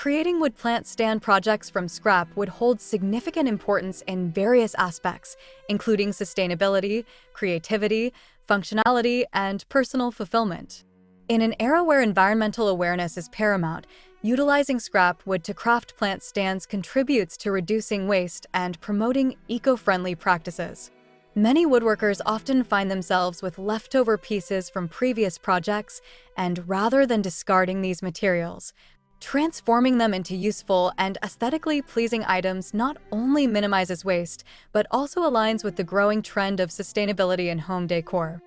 Creating wood plant stand projects from scrap would hold significant importance in various aspects, including sustainability, creativity, functionality, and personal fulfillment. In an era where environmental awareness is paramount, utilizing scrap wood to craft plant stands contributes to reducing waste and promoting eco-friendly practices. Many woodworkers often find themselves with leftover pieces from previous projects, and rather than discarding these materials, transforming them into useful and aesthetically pleasing items not only minimizes waste, but also aligns with the growing trend of sustainability in home decor.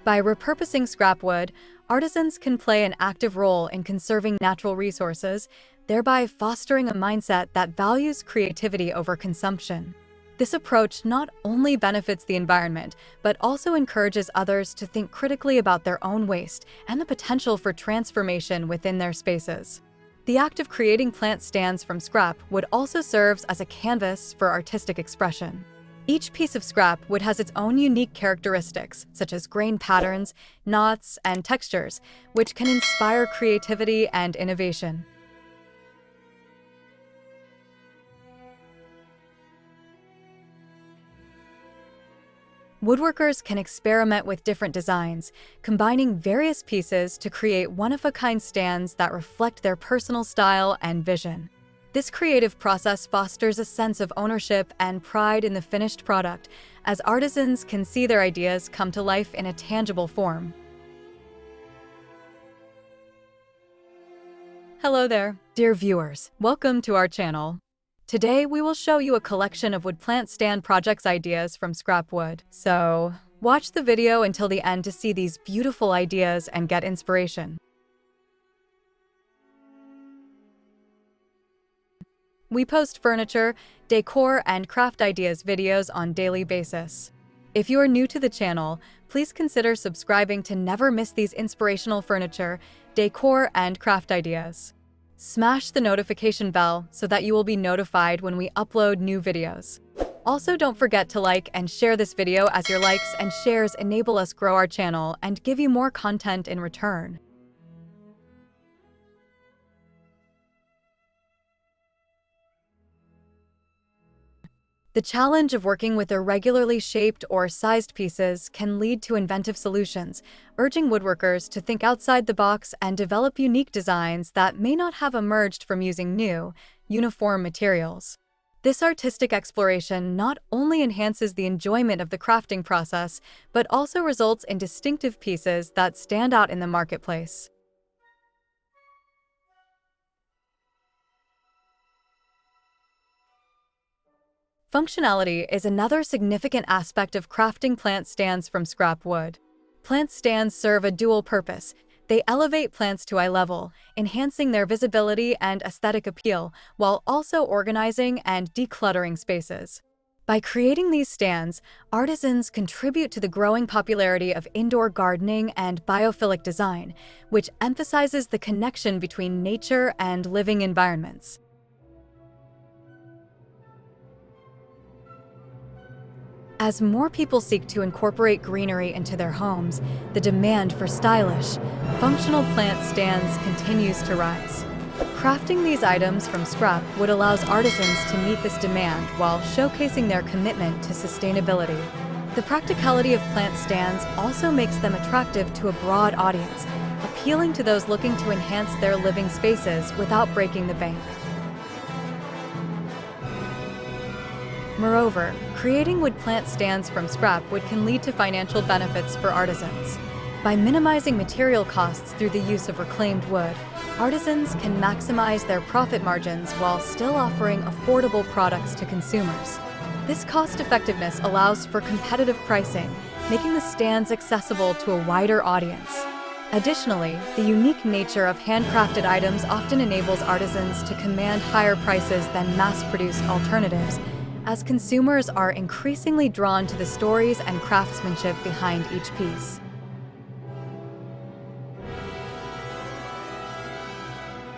By repurposing scrap wood, artisans can play an active role in conserving natural resources, thereby fostering a mindset that values creativity over consumption. This approach not only benefits the environment, but also encourages others to think critically about their own waste and the potential for transformation within their spaces. The act of creating plant stands from scrap wood also serves as a canvas for artistic expression. Each piece of scrap wood has its own unique characteristics, such as grain patterns, knots, and textures, which can inspire creativity and innovation. Woodworkers can experiment with different designs, combining various pieces to create one-of-a-kind stands that reflect their personal style and vision. This creative process fosters a sense of ownership and pride in the finished product, as artisans can see their ideas come to life in a tangible form. Hello there, dear viewers. Welcome to our channel. Today, we will show you a collection of wood plant stand projects ideas from scrap wood. So, watch the video until the end to see these beautiful ideas and get inspiration. We post furniture, decor, and craft ideas videos on a daily basis. If you are new to the channel, please consider subscribing to never miss these inspirational furniture, decor, and craft ideas. Smash the notification bell so that you will be notified when we upload new videos. Also, don't forget to like and share this video, as your likes and shares enable us grow our channel and give you more content in return. The challenge of working with irregularly shaped or sized pieces can lead to inventive solutions, urging woodworkers to think outside the box and develop unique designs that may not have emerged from using new, uniform materials. This artistic exploration not only enhances the enjoyment of the crafting process, but also results in distinctive pieces that stand out in the marketplace. Functionality is another significant aspect of crafting plant stands from scrap wood. Plant stands serve a dual purpose. They elevate plants to eye level, enhancing their visibility and aesthetic appeal, while also organizing and decluttering spaces. By creating these stands, artisans contribute to the growing popularity of indoor gardening and biophilic design, which emphasizes the connection between nature and living environments. As more people seek to incorporate greenery into their homes, the demand for stylish, functional plant stands continues to rise. Crafting these items from scrap wood allows artisans to meet this demand while showcasing their commitment to sustainability. The practicality of plant stands also makes them attractive to a broad audience, appealing to those looking to enhance their living spaces without breaking the bank. Moreover, creating wood plant stands from scrap wood can lead to financial benefits for artisans. By minimizing material costs through the use of reclaimed wood, artisans can maximize their profit margins while still offering affordable products to consumers. This cost-effectiveness allows for competitive pricing, making the stands accessible to a wider audience. Additionally, the unique nature of handcrafted items often enables artisans to command higher prices than mass-produced alternatives, as consumers are increasingly drawn to the stories and craftsmanship behind each piece.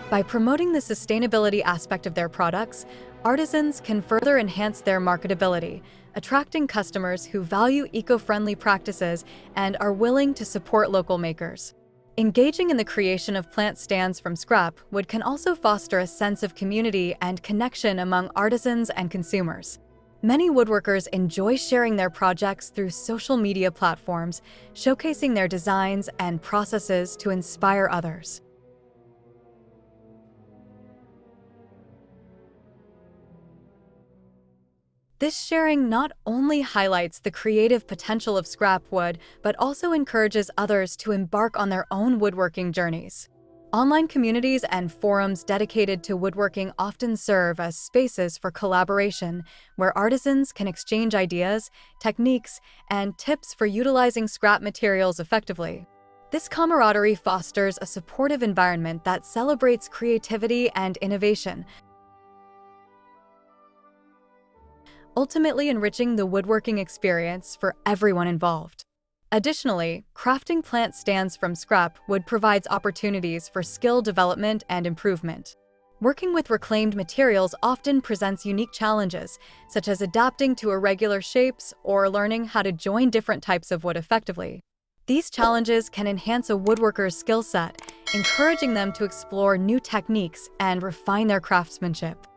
By promoting the sustainability aspect of their products, artisans can further enhance their marketability, attracting customers who value eco-friendly practices and are willing to support local makers. Engaging in the creation of plant stands from scrap wood can also foster a sense of community and connection among artisans and consumers. Many woodworkers enjoy sharing their projects through social media platforms, showcasing their designs and processes to inspire others. This sharing not only highlights the creative potential of scrap wood, but also encourages others to embark on their own woodworking journeys. Online communities and forums dedicated to woodworking often serve as spaces for collaboration, where artisans can exchange ideas, techniques, and tips for utilizing scrap materials effectively. This camaraderie fosters a supportive environment that celebrates creativity and innovation, ultimately enriching the woodworking experience for everyone involved. Additionally, crafting plant stands from scrap wood provides opportunities for skill development and improvement. Working with reclaimed materials often presents unique challenges, such as adapting to irregular shapes or learning how to join different types of wood effectively. These challenges can enhance a woodworker's skill set, encouraging them to explore new techniques and refine their craftsmanship.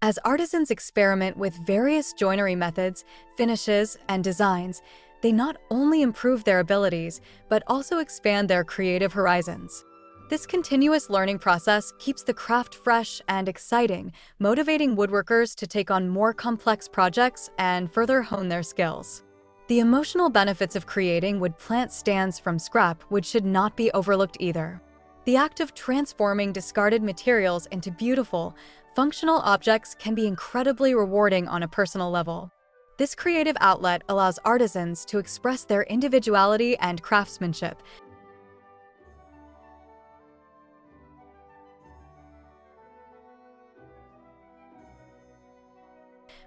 As artisans experiment with various joinery methods, finishes, and designs, they not only improve their abilities, but also expand their creative horizons. This continuous learning process keeps the craft fresh and exciting, motivating woodworkers to take on more complex projects and further hone their skills. The emotional benefits of creating wood plant stands from scrap wood should not be overlooked either. The act of transforming discarded materials into beautiful, functional objects can be incredibly rewarding on a personal level. This creative outlet allows artisans to express their individuality and craftsmanship,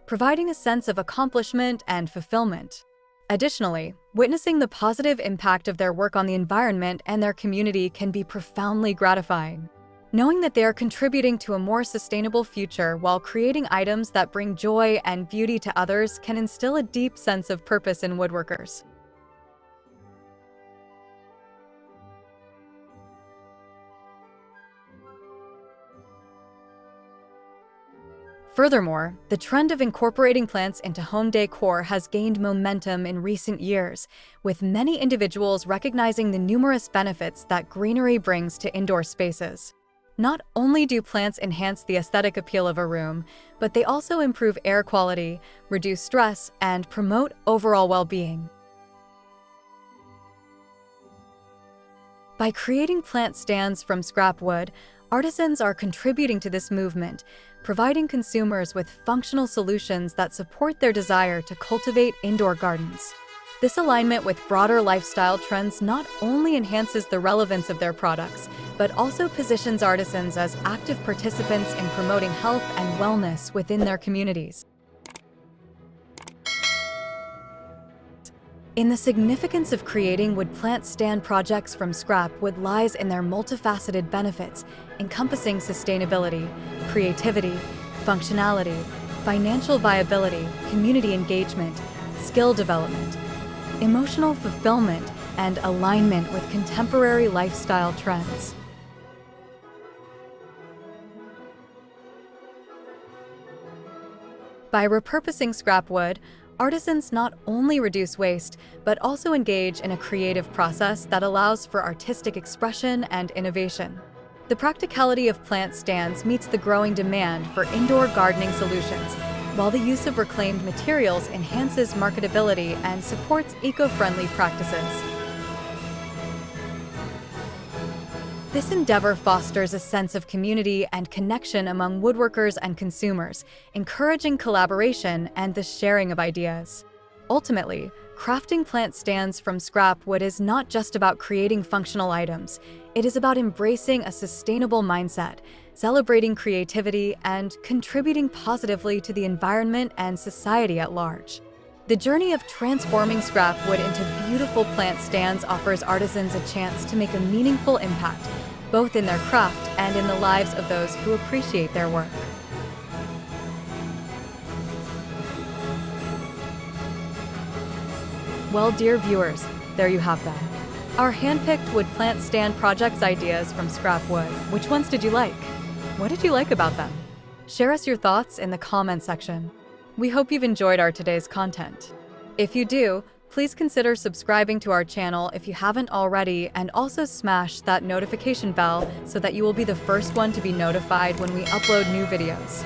providing a sense of accomplishment and fulfillment. Additionally, witnessing the positive impact of their work on the environment and their community can be profoundly gratifying. Knowing that they are contributing to a more sustainable future while creating items that bring joy and beauty to others can instill a deep sense of purpose in woodworkers. Furthermore, the trend of incorporating plants into home decor has gained momentum in recent years, with many individuals recognizing the numerous benefits that greenery brings to indoor spaces. Not only do plants enhance the aesthetic appeal of a room, but they also improve air quality, reduce stress, and promote overall well-being. By creating plant stands from scrap wood, artisans are contributing to this movement, providing consumers with functional solutions that support their desire to cultivate indoor gardens. This alignment with broader lifestyle trends not only enhances the relevance of their products, but also positions artisans as active participants in promoting health and wellness within their communities. In the significance of creating wood plant stand projects from scrap wood lies in their multifaceted benefits, encompassing sustainability, creativity, functionality, financial viability, community engagement, skill development, emotional fulfillment, and alignment with contemporary lifestyle trends. By repurposing scrap wood, artisans not only reduce waste, but also engage in a creative process that allows for artistic expression and innovation. The practicality of plant stands meets the growing demand for indoor gardening solutions, while the use of reclaimed materials enhances marketability and supports eco-friendly practices. This endeavor fosters a sense of community and connection among woodworkers and consumers, encouraging collaboration and the sharing of ideas. Ultimately, crafting plant stands from scrap wood is not just about creating functional items. It is about embracing a sustainable mindset, celebrating creativity, and contributing positively to the environment and society at large. The journey of transforming scrap wood into beautiful plant stands offers artisans a chance to make a meaningful impact, both in their craft and in the lives of those who appreciate their work. Well, dear viewers, there you have them. Our hand-picked wood plant stand projects ideas from scrap wood. Which ones did you like? What did you like about them? Share us your thoughts in the comment section. We hope you've enjoyed our today's content. If you do, please consider subscribing to our channel if you haven't already, and also smash that notification bell so that you will be the first one to be notified when we upload new videos.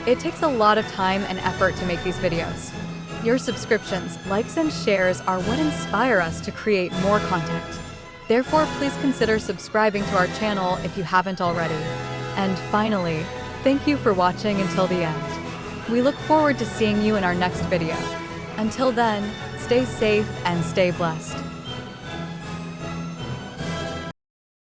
It takes a lot of time and effort to make these videos. Your subscriptions, likes, and shares are what inspire us to create more content. Therefore, please consider subscribing to our channel if you haven't already. And finally, thank you for watching until the end. We look forward to seeing you in our next video. Until then, stay safe and stay blessed.